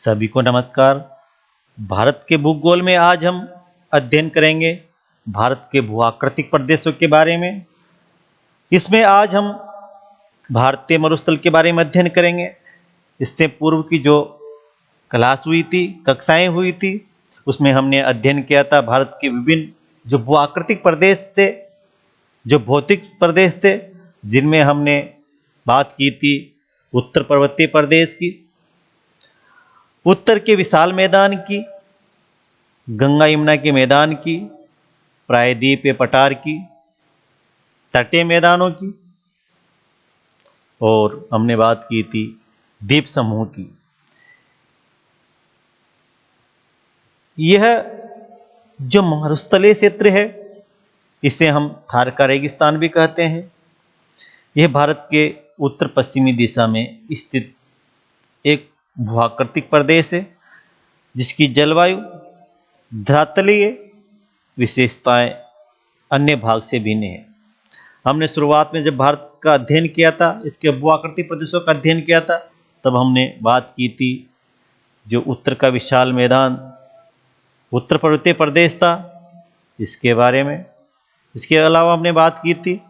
सभी को नमस्कार। भारत के भूगोल में आज हम अध्ययन करेंगे भारत के भूआकृतिक प्रदेशों के बारे में। इसमें आज हम भारतीय मरुस्थल के बारे में अध्ययन करेंगे। इससे पूर्व की जो क्लास हुई थी, कक्षाएं हुई थी, उसमें हमने अध्ययन किया था भारत के विभिन्न जो भूआकृतिक प्रदेश थे, जो भौतिक प्रदेश थे, जिनमें हमने बात की थी उत्तर पर्वतीय प्रदेश की, उत्तर के विशाल मैदान की, गंगा यमुना के मैदान की, प्रायद्वीपीय पठार की, तटीय मैदानों की, और हमने बात की थी द्वीप समूह की। यह जो मरुस्थलीय क्षेत्र है, इसे हम थार का रेगिस्तान भी कहते हैं। यह भारत के उत्तर पश्चिमी दिशा में स्थित एक भूआकृतिक प्रदेश है, जिसकी जलवायु धरातलीय विशेषताएं अन्य भाग से भिन्न है। हमने शुरुआत में जब भारत का अध्ययन किया था, इसके भूआकृतिक प्रदेशों का अध्ययन किया था, तब हमने बात की थी जो उत्तर का विशाल मैदान उत्तर पर्वतीय प्रदेश था, इसके बारे में। इसके अलावा हमने बात की थी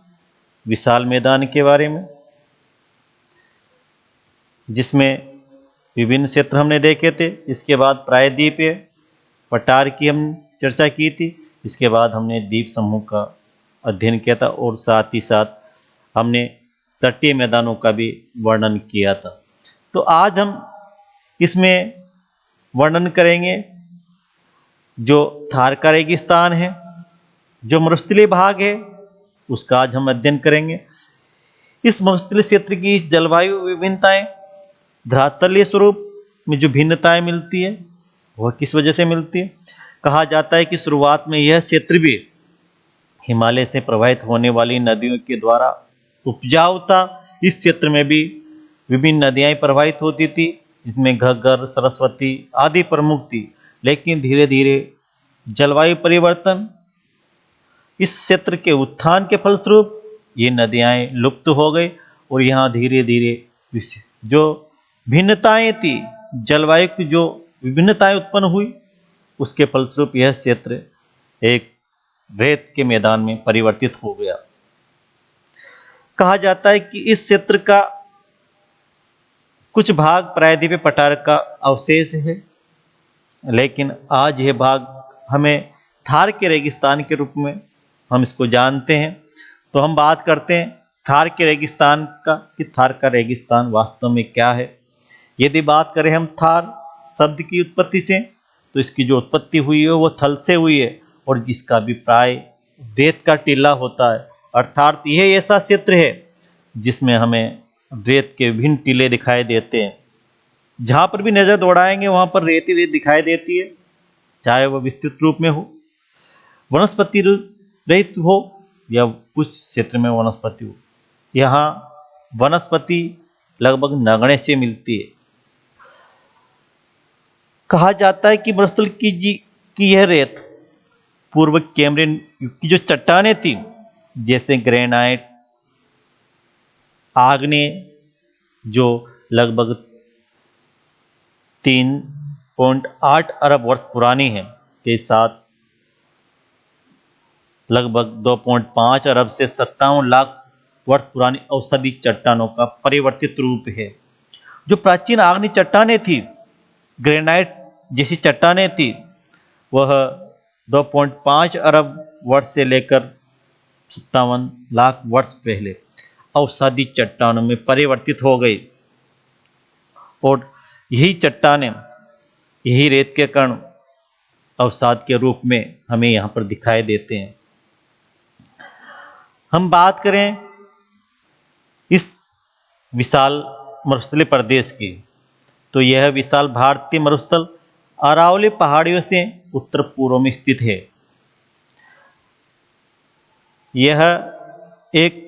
विशाल मैदान के बारे में, जिसमें विभिन्न क्षेत्र हमने देखे थे। इसके बाद प्रायद्वीपीय पठार की हम चर्चा की थी। इसके बाद हमने द्वीप समूह का अध्ययन किया था, और साथ ही साथ हमने तटीय मैदानों का भी वर्णन किया था। तो आज हम इसमें वर्णन करेंगे जो थार का रेगिस्तान है, जो मरुस्थलीय भाग है, उसका आज हम अध्ययन करेंगे। इस मरुस्थलीय क्षेत्र की इस जलवायु विभिन्नताएं, धरातलीय स्वरूप में जो भिन्नताएं मिलती है, वह किस वजह से मिलती है? कहा जाता है कि शुरुआत में यह क्षेत्र भी हिमालय से प्रवाहित होने वाली नदियों के द्वारा उपजाऊ था। इस क्षेत्र में भी विभिन्न नदियां प्रवाहित होती थी, जिसमें घग्गर, सरस्वती आदि प्रमुख थी। लेकिन धीरे धीरे जलवायु परिवर्तन, इस क्षेत्र के उत्थान के फलस्वरूप ये नदियां लुप्त हो गई, और यहाँ धीरे धीरे जो भिन्नताएं थी, जलवायु की जो विभिन्नताएं उत्पन्न हुई, उसके फलस्वरूप यह क्षेत्र एक रेत के मैदान में परिवर्तित हो गया। कहा जाता है कि इस क्षेत्र का कुछ भाग प्रायद्वीपीय पठार का अवशेष है, लेकिन आज यह भाग हमें थार के रेगिस्तान के रूप में हम इसको जानते हैं। तो हम बात करते हैं थार के रेगिस्तान का, कि थार का रेगिस्तान वास्तव में क्या है। यदि बात करें हम थार शब्द की उत्पत्ति से, तो इसकी जो उत्पत्ति हुई है वो थल से हुई है, और जिसका अभिप्राय रेत का टीला होता है। अर्थात यह ऐसा क्षेत्र है जिसमें हमें रेत के विभिन्न टीले दिखाई देते हैं। जहां पर भी नजर दौड़ाएंगे वहां पर रेत ही रेत दिखाई देती है, चाहे वह विस्तृत रूप में हो, वनस्पति रहित हो, या कुछ क्षेत्र में वनस्पति हो। यहाँ वनस्पति लगभग नगण्य से मिलती है। कहा जाता है कि मरुस्थल की यह रेत पूर्व कैम्ब्रियन युग की जो चट्टानें थी, जैसे ग्रेनाइट, आग्नेय, जो लगभग 3.8 अरब वर्ष पुरानी है, के साथ लगभग 2.5 अरब से 57 लाख वर्ष पुरानी औषधि चट्टानों का परिवर्तित रूप है। जो प्राचीन आग्नेय चट्टानें थी, ग्रेनाइट जैसी चट्टानें थी, वह 2.5 अरब वर्ष से लेकर 57 लाख वर्ष पहले औषधि चट्टानों में परिवर्तित हो गई। और यही चट्टानें, यही रेत के कण अवसाद के रूप में हमें यहाँ पर दिखाई देते हैं। हम बात करें इस विशाल मरुस्थलीय प्रदेश की, तो यह विशाल भारतीय मरुस्थल अरावली पहाड़ियों से उत्तर पूर्व में स्थित है। यह एक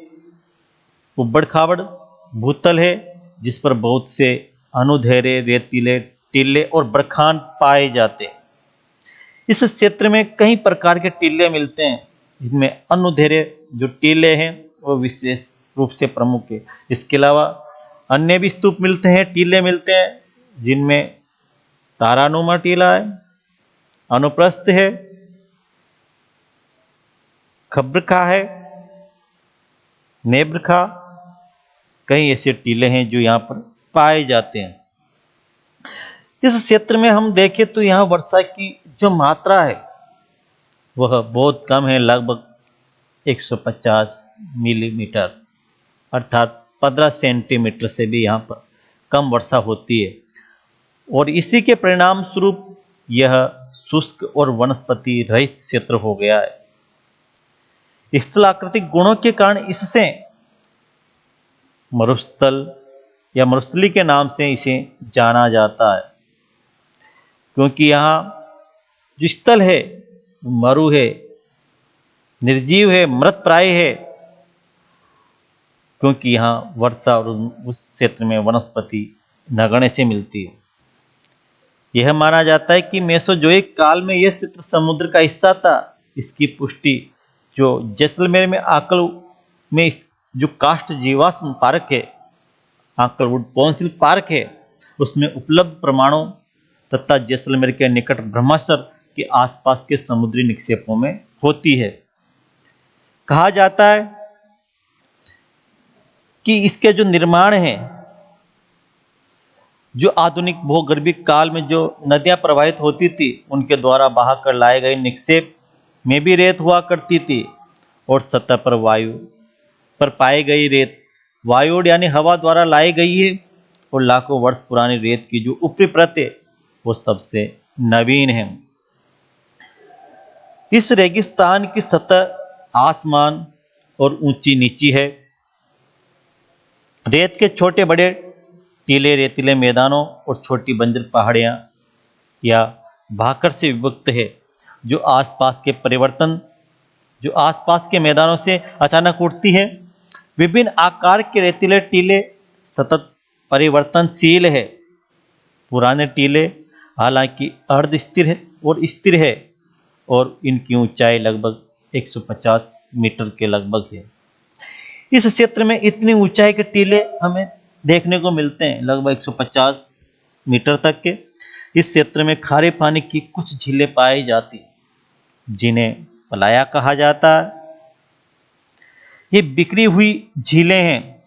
उबड़ खाबड़ भूतल है, जिस पर बहुत से अनुधेरे, रेतीले टीले और बरखान पाए जाते हैं। इस क्षेत्र में कई प्रकार के टीले मिलते हैं, जिनमें अनुधेरे जो टीले हैं वो विशेष रूप से प्रमुख है। इसके अलावा अन्य भी स्तूप मिलते हैं, टीले मिलते हैं, जिनमें तारानुमा टीला है, अनुप्रस्थ है, खब्रखा है, नेब्रखा, कई ऐसे टीले हैं जो यहाँ पर पाए जाते हैं। इस क्षेत्र में हम देखें तो यहाँ वर्षा की जो मात्रा है वह बहुत कम है, लगभग 150 मिलीमीटर अर्थात 15 सेंटीमीटर से भी यहाँ पर कम वर्षा होती है। और इसी के परिणाम स्वरूप यह शुष्क और वनस्पति रहित क्षेत्र हो गया है। स्थलाकृतिक गुणों के कारण इससे मरुस्थल या मरुस्थली के नाम से इसे जाना जाता है, क्योंकि यहाँ जो स्थल है मरु है, निर्जीव है, मृत प्राय है, क्योंकि यहाँ वर्षा और उस क्षेत्र में वनस्पति नगण्य से मिलती है। यह माना जाता है कि मेसोजोइक काल में यह क्षेत्र समुद्र का हिस्सा था। इसकी पुष्टि जो जैसलमेर में आकल में जो काष्ठ जीवाश्म पार्क है, आकलवुड पॉन्सिल पार्क है, उसमें उपलब्ध प्रमाणों तथा जैसलमेर के निकट ब्रह्मासर के आसपास के समुद्री निक्षेपों में होती है। कहा जाता है कि इसके जो निर्माण है, जो आधुनिक भूगर्भिक काल में जो नदियां प्रवाहित होती थी उनके द्वारा बहाकर लाए गए निक्षेप में भी रेत हुआ करती थी, और सतह पर वायु पर पाई गई रेत वायुड यानी हवा द्वारा लाई गई है, और लाखों वर्ष पुरानी रेत की जो ऊपरी परत है वो सबसे नवीन है। इस रेगिस्तान की सतह आसमान और ऊंची नीची है। रेत के छोटे बड़े टीले रेतीले मैदानों और छोटी बंजर पहाड़ियां या भाकर से विभक्त है, जो आसपास के मैदानों से अचानक उठती है। विभिन्न आकार के रेतीले टीले सतत परिवर्तनशील है। पुराने टीले हालांकि अर्ध स्थिर है और स्थिर है, और इनकी ऊंचाई लगभग 150 मीटर के लगभग है। इस क्षेत्र में इतनी ऊंचाई के टीले हमें देखने को मिलते हैं, लगभग 150 मीटर तक के। इस क्षेत्र में खारे पानी की कुछ झीलें पाई जाती, जिन्हें पलाया कहा जाता है। ये बिखरी हुई झीलें हैं,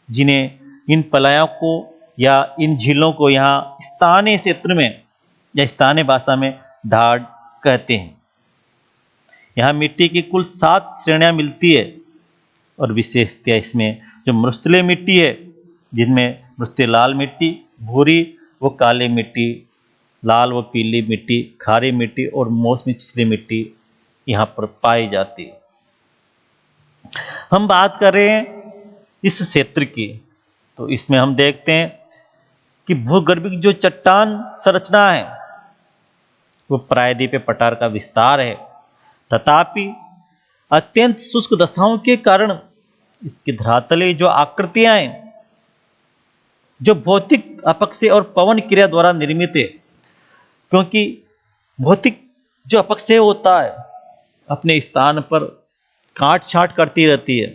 जिन्हें इन पलायों को या इन झीलों को यहाँ स्थानीय क्षेत्र में या स्थानीय भाषा में ढाड़ कहते हैं। यहाँ मिट्टी की कुल 7 श्रेणियां मिलती है, और विशेषतः इसमें जो मृस्थलीय मिट्टी है, जिनमें मृस्थलीय लाल मिट्टी, भूरी व काली मिट्टी, लाल व पीली मिट्टी, खारी मिट्टी और मौसमी छिछली मिट्टी यहाँ पर पाई जाती है। हम बात कर रहे हैं इस क्षेत्र की, तो इसमें हम देखते हैं कि भूगर्भिक जो चट्टान संरचना है वो प्रायद्वीपीय पठार का विस्तार है, तथापि अत्यंत शुष्क दशाओं के कारण इसकी धरातलीय जो आकृतियां हैं, जो भौतिक अपक्षय और पवन क्रिया द्वारा निर्मित है, क्योंकि भौतिक जो अपक्षय होता है अपने स्थान पर काट छांट करती रहती है।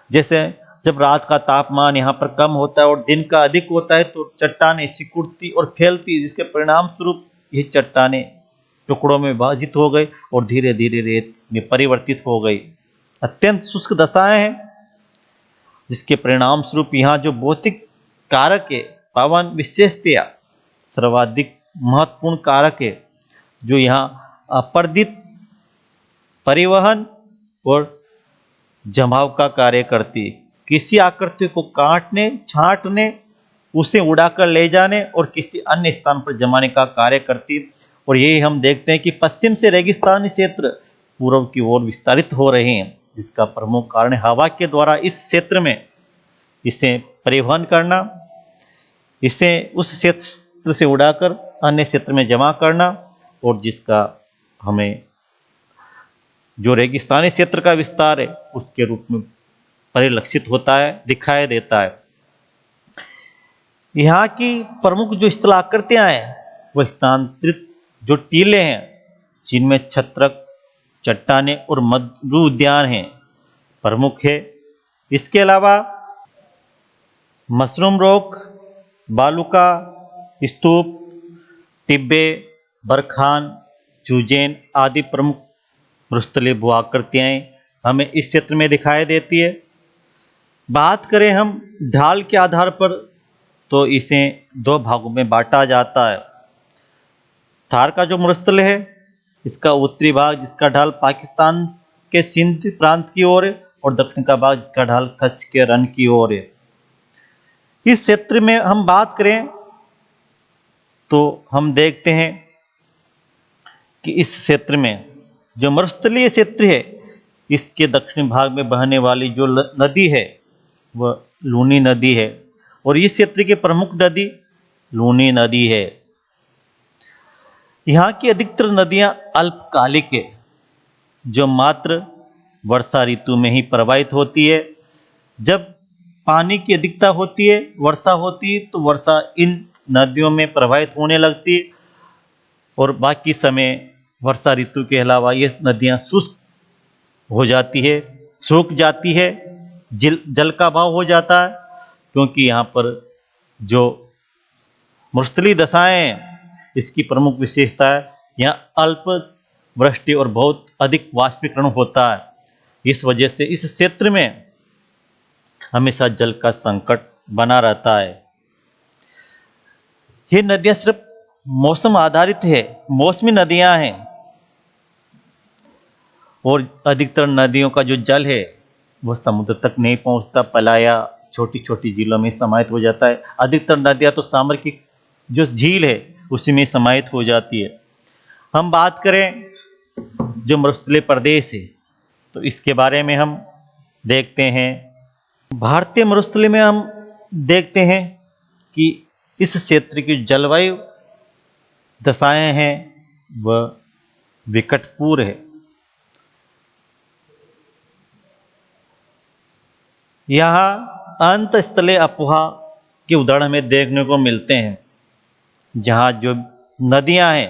जैसे जब रात का तापमान यहाँ पर कम होता है और दिन का अधिक होता है, तो चट्टानें सिकुड़ती और फैलती, जिसके परिणाम स्वरूप ये चट्टानें टुकड़ों में विभाजित हो गई और धीरे धीरे रेत में परिवर्तित हो गई। अत्यंत शुष्क दशाएं हैं, जिसके परिणाम स्वरूप यहाँ जो भौतिक कारक है, पवन विशेषतया सर्वाधिक महत्वपूर्ण कारक है, जो यहाँ अपर्दित परिवहन और जमाव का कार्य करती है। किसी आकृति को काटने, छांटने, उसे उड़ाकर ले जाने और किसी अन्य स्थान पर जमाने का कार्य करती है। और यही हम देखते हैं कि पश्चिम से रेगिस्तानी क्षेत्र पूर्व की ओर विस्तारित हो रहे हैं, जिसका प्रमुख कारण हवा के द्वारा इस क्षेत्र में इसे परिवहन करना, इसे उस क्षेत्र से उड़ाकर अन्य क्षेत्र में जमा करना, और जिसका हमें जो रेगिस्तानी क्षेत्र का विस्तार है उसके रूप में परिलक्षित होता है, दिखाई देता है। यहाँ की प्रमुख जो स्थलाकृतियां हैं वह स्थानांतरित जो टीले हैं, जिनमें छत्रक, चट्टानें और मरु उद्यान हैं, प्रमुख है। इसके अलावा मशरूम रॉक, बालुका स्तूप, टिब्बे, बरखान, चूजेन आदि प्रमुख मरुस्थलीय भू-आकृतियाँ हमें इस क्षेत्र में दिखाई देती है। बात करें हम ढाल के आधार पर तो इसे दो भागों में बांटा जाता है। थार का जो मरुस्थल है, इसका उत्तरी भाग जिसका ढाल पाकिस्तान के सिंध प्रांत की ओर है और दक्षिण का भाग जिसका ढाल कच्छ के रन की ओर है। इस क्षेत्र में हम बात करें तो हम देखते हैं कि इस क्षेत्र में जो मरुस्थलीय क्षेत्र है, इसके दक्षिणी भाग में बहने वाली जो नदी है वह लूनी नदी है और इस क्षेत्र की प्रमुख नदी लूनी नदी है। यहाँ की अधिकतर नदियां अल्पकालिक है, जो मात्र वर्षा ऋतु में ही प्रवाहित होती है। जब पानी की अधिकता होती है, वर्षा होती है, तो वर्षा इन नदियों में प्रवाहित होने लगती है और बाकी समय वर्षा ऋतु के अलावा ये नदियां शुष्क हो जाती है, सूख जाती है, जल का अभाव हो जाता है, क्योंकि यहाँ पर जो मरुस्थलीय दशाएं हैं, इसकी प्रमुख विशेषता है यहाँ अल्प वृष्टि और बहुत अधिक वाष्पीकरण होता है। इस वजह से इस क्षेत्र में हमेशा जल का संकट बना रहता है। ये नदियां सिर्फ मौसम आधारित है, मौसमी नदियां हैं और अधिकतर नदियों का जो जल है वह समुद्र तक नहीं पहुंचता, पलाया छोटी छोटी झीलों में समाहित हो जाता है। अधिकतर नदियां तो सामरिक जो झील है उसी में समाहित हो जाती है। हम बात करें जो मरुस्थलीय प्रदेश है तो इसके बारे में हम देखते हैं। भारतीय मरुस्थलीय में हम देखते हैं कि इस क्षेत्र की जलवायु दशाएं हैं वह विकटपूर्ण है। यहाँ अंतस्थलीय अफवाह के उदाहरण हमें देखने को मिलते हैं, जहाँ जो नदियां हैं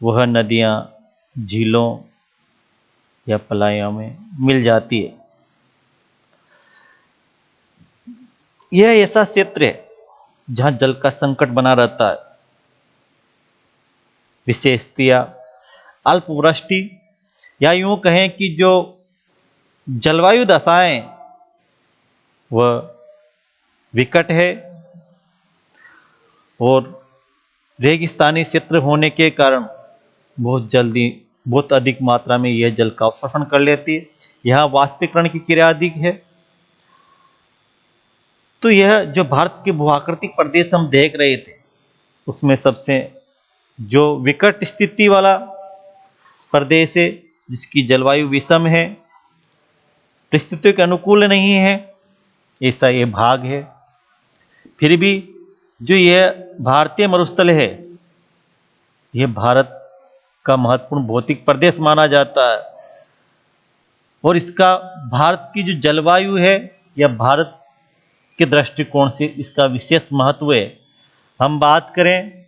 वह नदियां झीलों या पलायों में मिल जाती है। यह ऐसा क्षेत्र है जहां जल का संकट बना रहता है। विशेषतया अल्पवृष्टि या यूं कहें कि जो जलवायु दशाएं वह विकट है और रेगिस्तानी क्षेत्र होने के कारण बहुत अधिक मात्रा में यह जल का अवशोषण कर लेती है। यहाँ वाष्पीकरण की क्रिया अधिक है। तो यह जो भारत के भूआकृतिक प्रदेश हम देख रहे थे उसमें सबसे जो विकट स्थिति वाला प्रदेश है, जिसकी जलवायु विषम है, परिस्थितियों के अनुकूल नहीं है, ऐसा ये भाग है। फिर भी जो यह भारतीय मरुस्थल है यह भारत का महत्वपूर्ण भौतिक प्रदेश माना जाता है और इसका भारत की जो जलवायु है यह भारत के दृष्टिकोण से इसका विशेष महत्व है। हम बात करें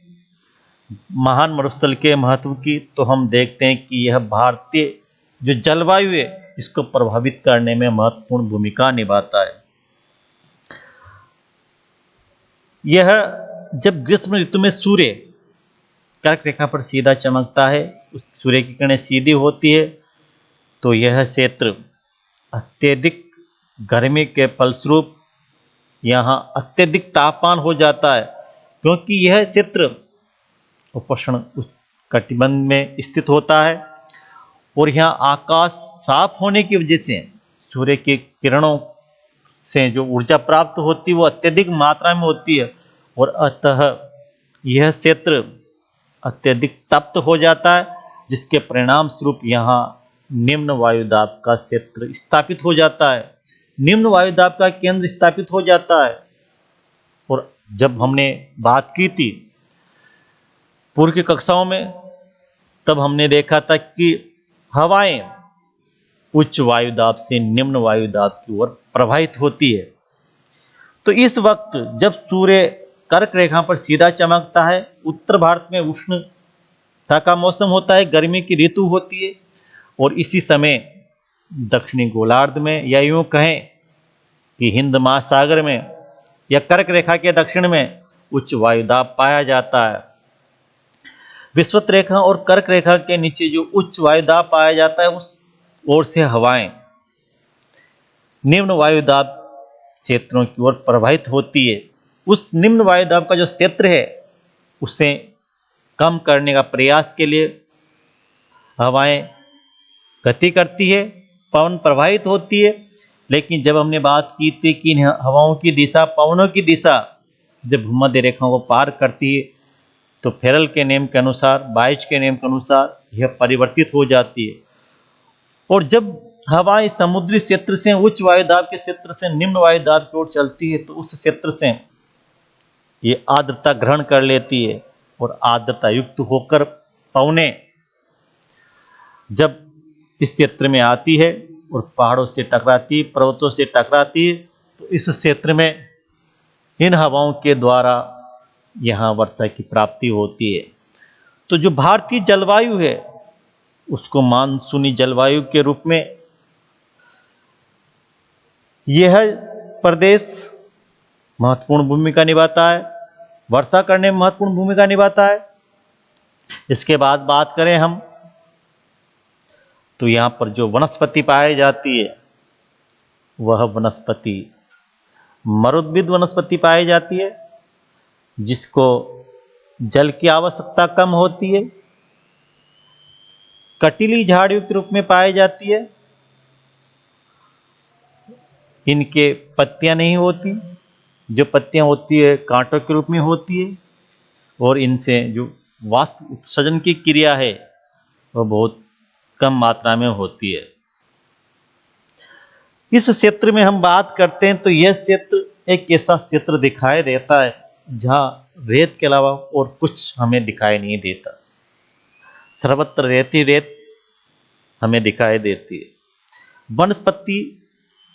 महान मरुस्थल के महत्व की तो हम देखते हैं कि यह भारतीय जो जलवायु है इसको प्रभावित करने में महत्वपूर्ण भूमिका निभाता है। यह जब ग्रीष्म ऋतु में सूर्य कर्क रेखा पर सीधा चमकता है, उस सूर्य की किरणें सीधी होती है, तो यह क्षेत्र अत्यधिक गर्मी के फलस्वरूप यहाँ अत्यधिक तापमान हो जाता है, क्योंकि यह क्षेत्र उपोष्ण कटिबंध में स्थित होता है और यहाँ आकाश साफ होने की वजह से सूर्य की किरणों से जो ऊर्जा प्राप्त होती है वो अत्यधिक मात्रा में होती है और अतः यह क्षेत्र अत्यधिक तप्त हो जाता है, जिसके परिणाम स्वरूप यहाँ निम्न वायुदाब का क्षेत्र स्थापित हो जाता है, निम्न वायुदाब का केंद्र स्थापित हो जाता है। और जब हमने बात की थी पूर्व की कक्षाओं में तब हमने देखा था कि हवाएं उच्च वायुदाब से निम्न वायुदाब की ओर प्रवाहित होती है। तो इस वक्त जब सूर्य कर्क रेखा पर सीधा चमकता है, उत्तर भारत में उष्णता का मौसम होता है, गर्मी की ऋतु होती है और इसी समय दक्षिणी गोलार्ध में या यूं कहें कि हिंद महासागर में या कर्क रेखा के दक्षिण में उच्च वायुदाब पाया जाता है। विषुवत रेखा और कर्क रेखा के नीचे जो उच्च वायुदाब पाया जाता है, उस ओर से हवाएं निम्न वायुदाब क्षेत्रों की ओर प्रवाहित होती है। उस निम्न वायुदाब का जो क्षेत्र है उसे कम करने का प्रयास के लिए हवाएं गति करती है, पवन प्रवाहित होती है। लेकिन जब हमने बात की थी कि इन हवाओं की दिशा, पवनों की दिशा जब भूमध्य रेखाओं को पार करती है तो फेरल के नियम के अनुसार, बाइच के नियम के अनुसार यह परिवर्तित हो जाती है। और जब हवाएं समुद्री क्षेत्र से, उच्च वायुदाब के क्षेत्र से निम्न वायुदाब की ओर चलती है तो उस क्षेत्र से ये आर्द्रता ग्रहण कर लेती है और आर्द्रता युक्त होकर पवनें जब इस क्षेत्र में आती है और पहाड़ों से टकराती, पर्वतों से टकराती है, तो इस क्षेत्र में इन हवाओं के द्वारा यहाँ वर्षा की प्राप्ति होती है। तो जो भारतीय जलवायु है उसको मानसूनी जलवायु के रूप में यह प्रदेश महत्वपूर्ण भूमिका निभाता है, वर्षा करने में महत्वपूर्ण भूमिका निभाता है। इसके बाद बात करें हम तो यहाँ पर जो वनस्पति पाई जाती है वह वनस्पति मरुद्भिद वनस्पति पाई जाती है, जिसको जल की आवश्यकता कम होती है। कटीली झाड़ियों के रूप में पाई जाती है। इनके पत्तियां नहीं होती, जो पत्तियां होती है कांटों के रूप में होती है, और इनसे जो वाष्प उत्सर्जन की क्रिया है वह बहुत कम मात्रा में होती है। इस क्षेत्र में हम बात करते हैं तो यह क्षेत्र एक ऐसा क्षेत्र दिखाई देता है जहां रेत के अलावा और कुछ हमें दिखाई नहीं देता। सर्वत्र रेत ही रेत हमें दिखाई देती है। वनस्पति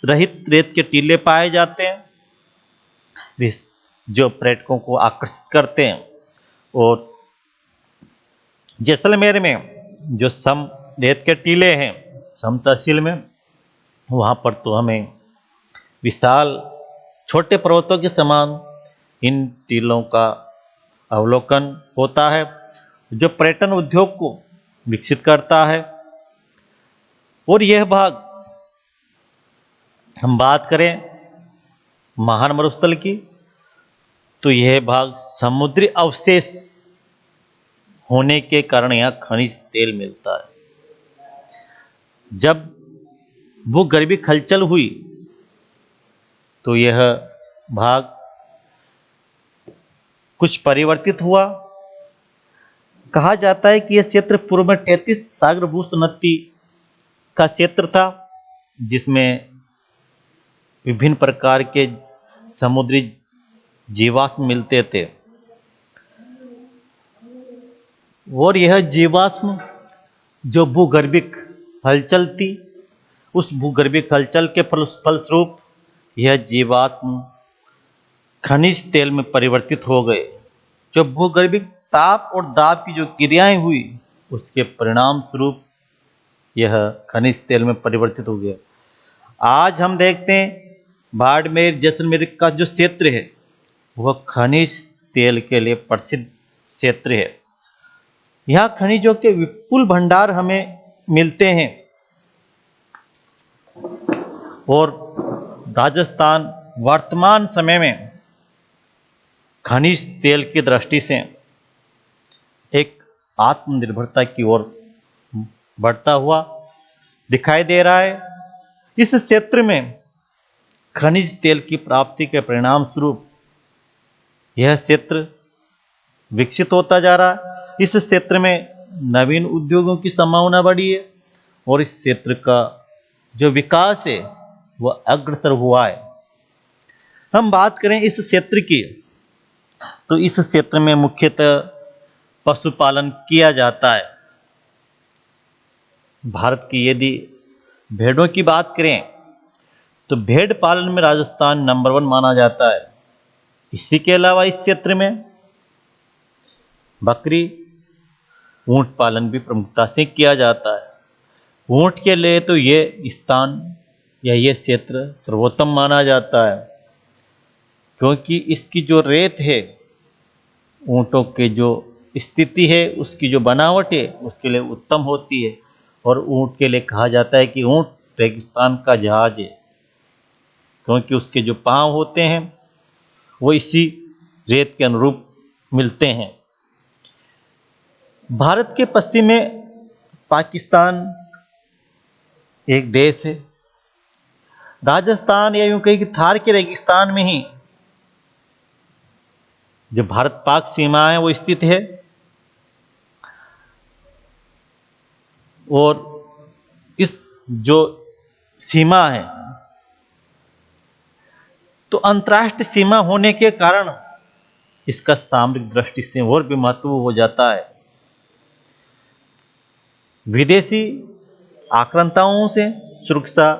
रहित रेत के टीले पाए जाते हैं जो पर्यटकों को आकर्षित करते हैं। और जैसलमेर में जो सम रेत के टीले हैं, सम तहसील में, वहां पर तो हमें विशाल छोटे पर्वतों के समान इन टीलों का अवलोकन होता है, जो पर्यटन उद्योग को विकसित करता है। और यह भाग, हम बात करें महान मरुस्थल की, तो यह भाग समुद्री अवशेष होने के कारण यहाँ खनिज तेल मिलता है। जब भूगर्भीय हलचल हुई तो यह भाग कुछ परिवर्तित हुआ। कहा जाता है कि यह क्षेत्र पूर्व में 33 सागरभूष नदी का क्षेत्र था, जिसमें विभिन्न प्रकार के समुद्री जीवाश्म मिलते थे। और यह जीवाश्म जो भूगर्भिक हलचल थी, उस भूगर्भिक हलचल के फलस्वरूप यह जीवाश्म खनिज तेल में परिवर्तित हो गए। जो भूगर्भिक ताप और दाब की जो क्रियाएं हुई उसके परिणाम स्वरूप यह खनिज तेल में परिवर्तित हो गया। आज हम देखते हैं बाड़मेर जैसलमेर का जो क्षेत्र है वह खनिज तेल के लिए प्रसिद्ध क्षेत्र है। यहाँ खनिजों के विपुल भंडार हमें मिलते हैं। और राजस्थान वर्तमान समय में खनिज तेल की दृष्टि से एक आत्मनिर्भरता की ओर बढ़ता हुआ दिखाई दे रहा है। इस क्षेत्र में खनिज तेल की प्राप्ति के परिणाम स्वरूप यह क्षेत्र विकसित होता जा रहा है। इस क्षेत्र में नवीन उद्योगों की संभावना बढ़ी है और इस क्षेत्र का जो विकास है वह अग्रसर हुआ है। हम बात करें इस क्षेत्र की तो इस क्षेत्र में मुख्यतः पशुपालन किया जाता है। भारत की यदि भेड़ों की बात करें तो भेड़ पालन में राजस्थान नंबर 1 माना जाता है। इसी के अलावा इस क्षेत्र में बकरी, ऊंट पालन भी प्रमुखता से किया जाता है। ऊंट के लिए तो ये स्थान या ये क्षेत्र सर्वोत्तम माना जाता है, क्योंकि इसकी जो रेत है ऊंटों के जो स्थिति है, उसकी जो बनावट है उसके लिए उत्तम होती है। और ऊंट के लिए कहा जाता है कि ऊंट रेगिस्तान का जहाज है, क्योंकि उसके जो पांव होते हैं वो इसी रेत के अनुरूप मिलते हैं। भारत के पश्चिम में पाकिस्तान एक देश है। राजस्थान या यूं कहीं कि थार के रेगिस्तान में ही जो भारत पाक सीमा है वो स्थित है। और इस जो सीमा है तो अंतर्राष्ट्रीय सीमा होने के कारण इसका सामरिक दृष्टि से और भी महत्व हो जाता है। विदेशी आक्रांताओं से सुरक्षा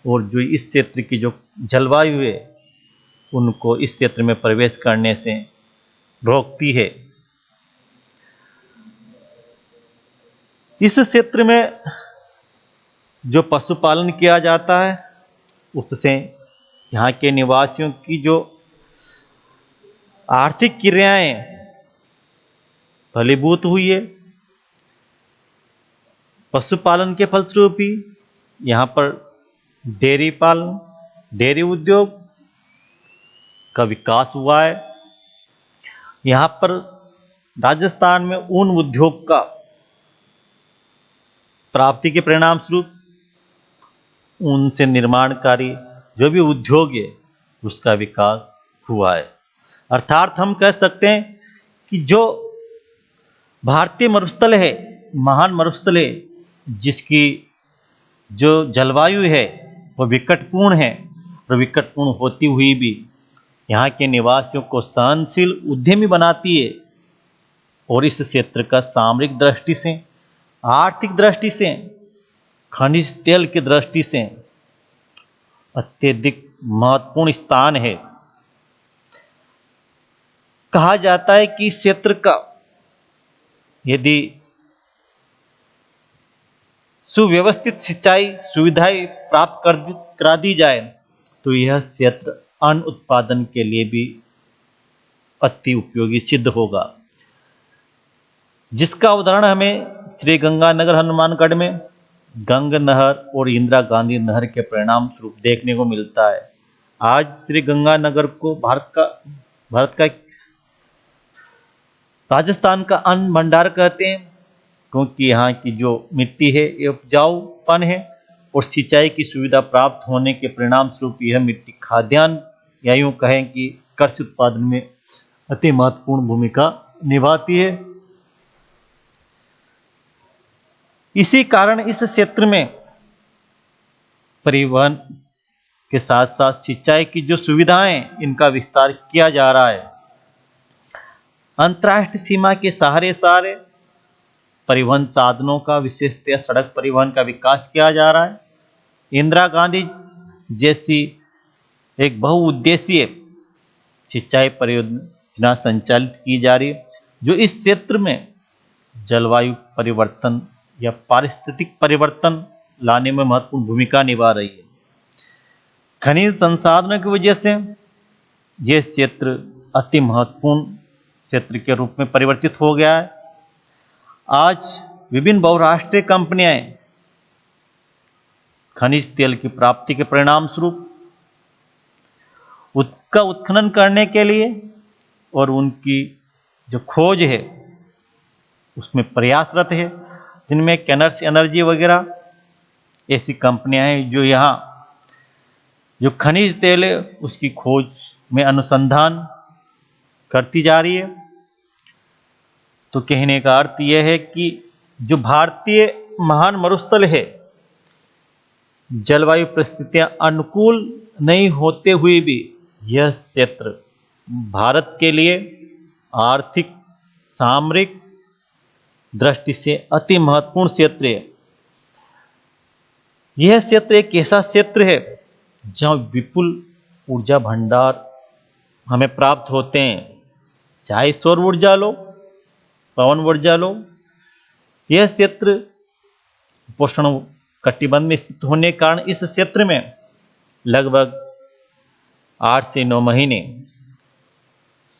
और जो इस क्षेत्र की जो जलवायु है उनको इस क्षेत्र में प्रवेश करने से रोकती है। इस क्षेत्र में जो पशुपालन किया जाता है उससे यहाँ के निवासियों की जो आर्थिक क्रियाएं फलीभूत हुई है। पशुपालन के फलस्वरूप ही यहाँ पर डेयरी पालन, डेयरी उद्योग का विकास हुआ है। यहाँ पर राजस्थान में ऊन उद्योग का प्राप्ति के परिणाम स्वरूप ऊन से निर्माणकारी जो भी उद्योग है उसका विकास हुआ है। अर्थात हम कह सकते हैं कि जो भारतीय मरुस्थल है, महान मरुस्थल है, जिसकी जो जलवायु है वह विकटपूर्ण है और विकटपूर्ण होती हुई भी यहाँ के निवासियों को सहनशील उद्यमी बनाती है। और इस क्षेत्र का सामरिक दृष्टि से, आर्थिक दृष्टि से, खनिज तेल की दृष्टि से अत्यधिक महत्वपूर्ण स्थान है। कहा जाता है कि इस क्षेत्र का यदि सुव्यवस्थित सिंचाई सुविधाएं प्राप्त करा दी जाए तो यह क्षेत्र अन्न उत्पादन के लिए भी अति उपयोगी सिद्ध होगा, जिसका उदाहरण हमें श्री गंगानगर हनुमानगढ़ में गंग नहर और इंदिरा गांधी नहर के परिणाम स्वरूप देखने को मिलता है। आज श्री गंगानगर को भारत का राजस्थान का अन्न भंडार कहते हैं, क्योंकि यहाँ की जो मिट्टी है ये उपजाऊपन है और सिंचाई की सुविधा प्राप्त होने के परिणाम स्वरूप यह मिट्टी खाद्यान्न या यूं कहें कि कृषि उत्पादन में अति महत्वपूर्ण भूमिका निभाती है। इसी कारण इस क्षेत्र में परिवहन के साथ साथ सिंचाई की जो सुविधाएं इनका विस्तार किया जा रहा है। अंतर्राष्ट्रीय सीमा के सहारे परिवहन साधनों का, विशेषतः सड़क परिवहन का विकास किया जा रहा है। इंदिरा गांधी जैसी एक बहुउद्देशीय सिंचाई परियोजना संचालित की जा रही है, जो इस क्षेत्र में जलवायु परिवर्तन या पारिस्थितिक परिवर्तन लाने में महत्वपूर्ण भूमिका निभा रही है। खनिज संसाधनों की वजह से यह क्षेत्र अति महत्वपूर्ण क्षेत्र के रूप में परिवर्तित हो गया है। आज विभिन्न बहुराष्ट्रीय कंपनियां खनिज तेल की प्राप्ति के परिणाम स्वरूप उसका उत्खनन करने के लिए और उनकी जो खोज है उसमें प्रयासरत है, जिनमें कैनर्स एनर्जी वगैरह ऐसी कंपनियां हैं जो यहाँ जो खनिज तेल है उसकी खोज में अनुसंधान करती जा रही है। तो कहने का अर्थ यह है कि जो भारतीय महान मरुस्थल है, जलवायु परिस्थितियां अनुकूल नहीं होते हुए भी यह क्षेत्र भारत के लिए आर्थिक, सामरिक दृष्टि से अति महत्वपूर्ण क्षेत्र है। यह क्षेत्र एक ऐसा क्षेत्र है जहां विपुल ऊर्जा भंडार हमें प्राप्त होते हैं, चाहे सौर ऊर्जा लो, पवन ऊर्जा लो। यह क्षेत्र उपोष्ण कटिबंध में स्थित होने के कारण इस क्षेत्र में लगभग 8 से 9 महीने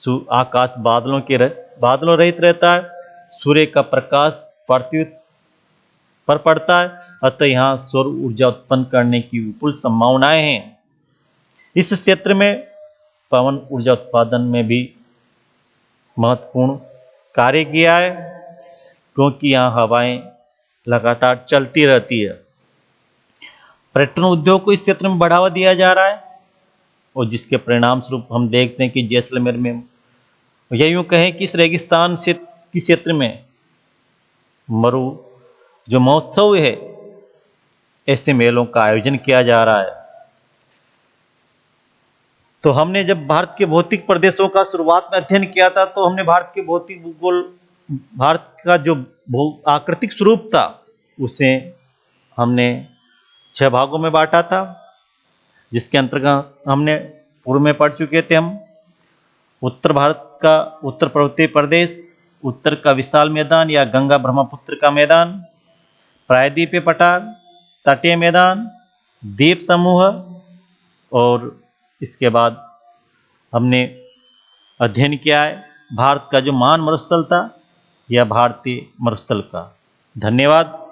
आकाश बादलों रहित रहता है, सूर्य का प्रकाश पृथ्वी पर पड़ता है, अतः यहाँ सौर ऊर्जा उत्पन्न करने की विपुल संभावनाएं हैं। इस क्षेत्र में पवन ऊर्जा उत्पादन में भी महत्वपूर्ण कार्य किया है, क्योंकि यहाँ हवाएं लगातार चलती रहती है। पर्यटन उद्योग को इस क्षेत्र में बढ़ावा दिया जा रहा है, और जिसके परिणाम स्वरूप हम देखते हैं कि जैसलमेर में, या यूं कहें कि इस रेगिस्तान के क्षेत्र में मरु जो महोत्सव है, ऐसे मेलों का आयोजन किया जा रहा है। तो हमने जब भारत के भौतिक प्रदेशों का शुरुआत में अध्ययन किया था, तो हमने भारत के भौतिक भूगोल, भारत का जो आकृतिक स्वरूप था, उसे हमने 6 भागों में बांटा था, जिसके अंतर्गत हमने पूर्व में पढ़ चुके थे। हम उत्तर भारत का उत्तर पर्वतीय प्रदेश, उत्तर का विशाल मैदान या गंगा ब्रह्मपुत्र का मैदान, प्रायद्वीपीय पठार, तटीय मैदान, द्वीप समूह, और इसके बाद हमने अध्ययन किया है भारत का जो महान मरुस्थल था, यह भारतीय मरुस्थल का। धन्यवाद।